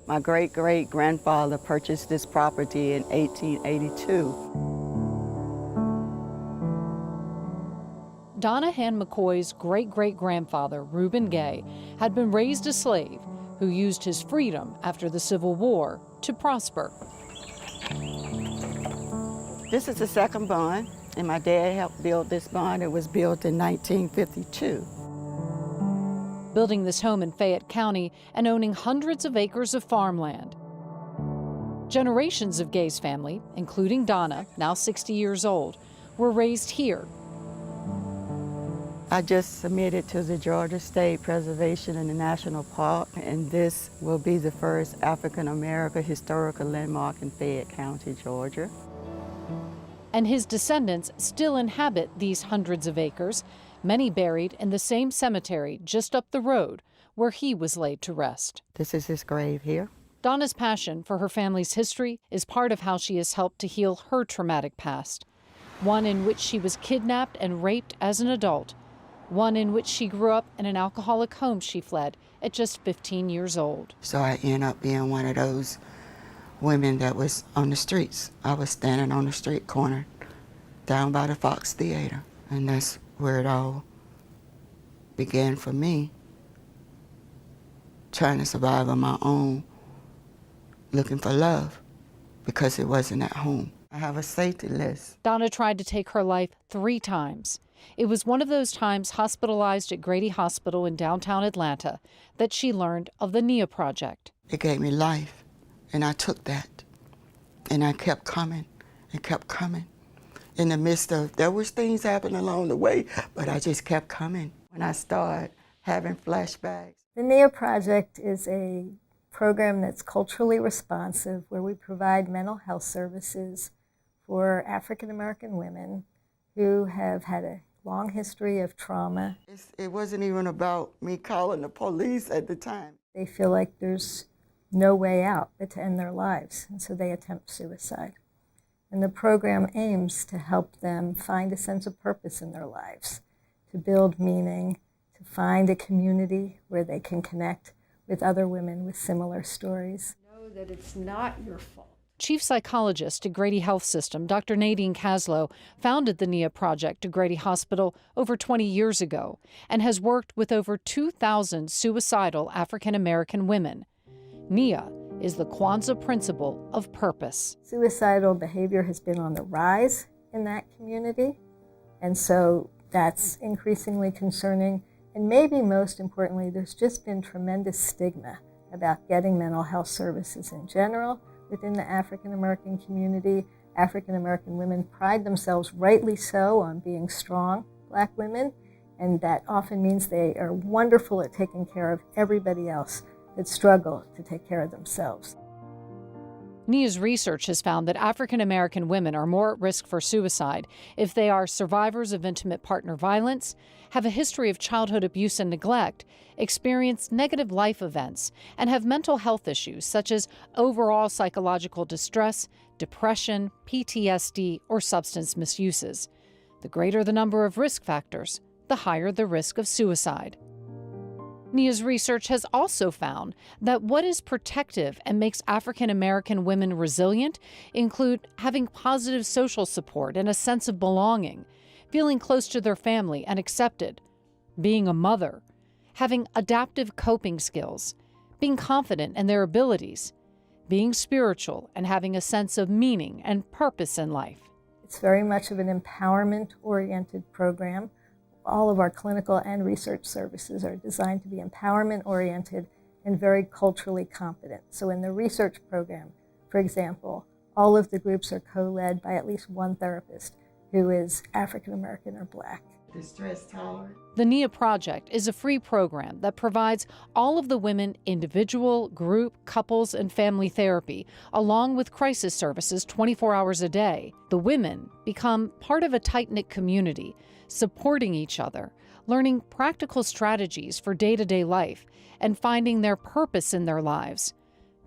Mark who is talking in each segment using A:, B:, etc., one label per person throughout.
A: My great-great-grandfather purchased this property in 1882.
B: Donna Han McCoy's great-great-grandfather, Reuben Gay, had been raised a slave who used his freedom after the Civil War to prosper.
A: This is the second barn, and my dad helped build this barn. It was built in 1952.
B: Building this home in Fayette County and owning hundreds of acres of farmland. Generations of Gay's family, including Donna, now 60 years old, were raised here.
A: I just submitted to the Georgia State Preservation and the National Park, and this will be the first African-American historical landmark in Fayette County, Georgia.
B: And his descendants still inhabit these hundreds of acres, many buried in the same cemetery just up the road where he was laid to rest.
A: This is his grave here.
B: Donna's passion for her family's history is part of how she has helped to heal her traumatic past, one in which she was kidnapped and raped as an adult, one in which she grew up in an alcoholic home she fled at just 15 years old.
A: So I ended up being one of those women that was on the streets. I was standing on the street corner down by the Fox Theater, and that's where it all began for me, trying to survive on my own, looking for love, because it wasn't at home. I have a safety list.
B: Donna tried to take her life 3 times. It was one of those times hospitalized at Grady Hospital in downtown Atlanta that she learned of the Nia Project.
A: It gave me life, and I took that, and I kept coming and kept coming. In the midst of, there was things happening along the way, but I just kept coming. When I started having flashbacks.
C: The Nia Project is a program that's culturally responsive, where we provide mental health services for African American women who have had a long history of trauma.
A: It wasn't even about me calling the police at the time.
C: They feel like there's no way out but to end their lives, and so they attempt suicide. And the program aims to help them find a sense of purpose in their lives, to build meaning, to find a community where they can connect with other women with similar stories.
D: Know that it's not your fault.
B: Chief psychologist at Grady Health System, Dr. Nadine Kaslow, founded the Nia Project at Grady Hospital over 20 years ago and has worked with over 2,000 suicidal African American women. Nia is the Kwanzaa principle of purpose.
C: Suicidal behavior has been on the rise in that community, and so that's increasingly concerning. And maybe most importantly, there's just been tremendous stigma about getting mental health services in general within the African American community. African American women pride themselves, rightly so, on being strong Black women, and that often means they are wonderful at taking care of everybody else that struggle to take care of themselves.
B: Nia's research has found that African American women are more at risk for suicide if they are survivors of intimate partner violence, have a history of childhood abuse and neglect, experience negative life events, and have mental health issues such as overall psychological distress, depression, PTSD, or substance misuses. The greater the number of risk factors, the higher the risk of suicide. Nia's research has also found that what is protective and makes African American women resilient include having positive social support and a sense of belonging, feeling close to their family and accepted, being a mother, having adaptive coping skills, being confident in their abilities, being spiritual, and having a sense of meaning and purpose in life.
C: It's very much of an empowerment-oriented program. All of our clinical and research services are designed to be empowerment-oriented and very culturally competent. So in the research program, for example, all of the groups are co-led by at least one therapist who is African American or Black.
A: Distress tolerant.
B: The Nia Project is a free program that provides all of the women individual, group, couples, and family therapy, along with crisis services 24 hours a day. The women become part of a tight-knit community, supporting each other, learning practical strategies for day-to-day life, and finding their purpose in their lives.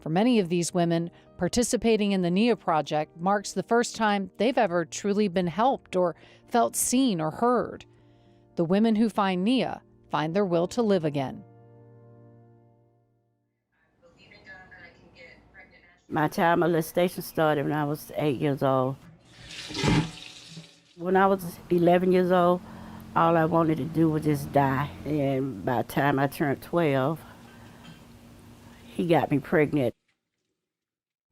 B: For many of these women, participating in the Nia Project marks the first time they've ever truly been helped or felt seen or heard. The women who find Nia find their will to live again.
E: I believe in God that I can My child molestation started when I was 8 years old. When I was 11 years old, all I wanted to do was just die. And by the time I turned 12, he got me pregnant.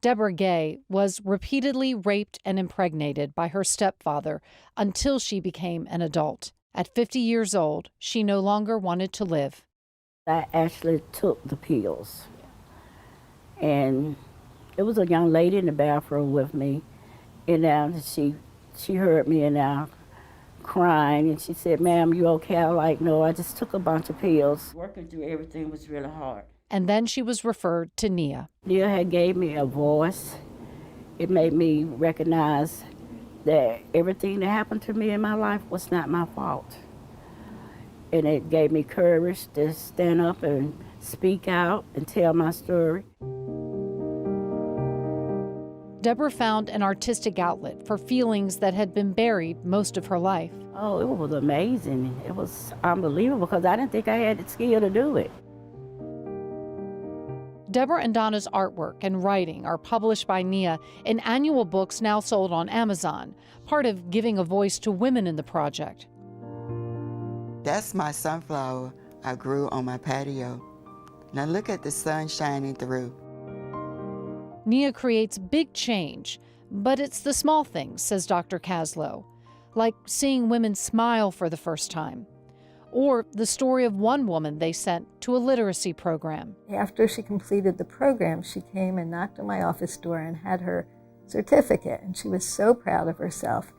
B: Deborah Gay was repeatedly raped and impregnated by her stepfather until she became an adult. At 50 years old, she no longer wanted to live.
E: I actually took the pills. And there was a young lady in the bathroom with me, and she heard me and crying, and she said, "Ma'am, you okay?" I was like, "No, I just took a bunch of pills." Working through everything was really hard.
B: And then she was referred to Nia.
E: Nia had gave me a voice. It made me recognize that everything that happened to me in my life was not my fault. And it gave me courage to stand up and speak out and tell my story.
B: Deborah found an artistic outlet for feelings that had been buried most of her life.
E: Oh, it was amazing. It was unbelievable because I didn't think I had the skill to do it.
B: Deborah and Donna's artwork and writing are published by Nia in annual books now sold on Amazon, part of giving a voice to women in the project.
A: That's my sunflower I grew on my patio. Now look at the sun shining through.
B: Nia creates big change, but it's the small things, says Dr. Kaslow, like seeing women smile for the first time, or the story of one woman they sent to a literacy program.
C: After she completed the program, she came and knocked on my office door and had her certificate, and she was so proud of herself.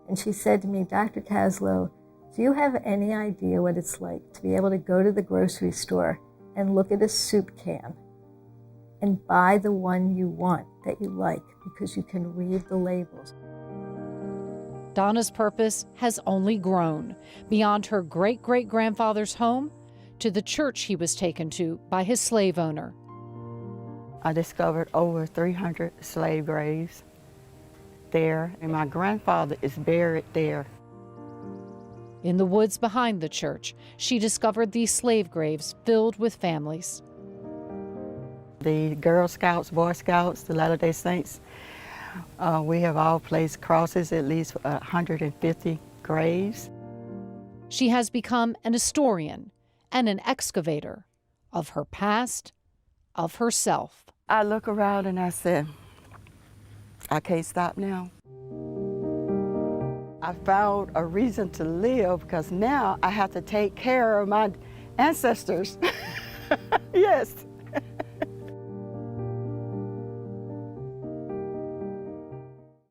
C: And she said to me, "Dr. Kaslow, do you have any idea what it's like to be able to go to the grocery store and look at a soup can and buy the one you want that you like because you can read the labels?"
B: Donna's purpose has only grown beyond her great-great-grandfather's home to the church he was taken to by his slave owner.
A: I discovered over 300 slave graves there, and my grandfather is buried there.
B: In the woods behind the church, she discovered these slave graves filled with families.
A: The Girl Scouts, Boy Scouts, the Latter-day Saints, we have all placed crosses, at least 150 graves.
B: She has become an historian and an excavator of her past, of herself.
A: I look around and I said, I can't stop now. I found a reason to live because now I have to take care of my ancestors. Yes.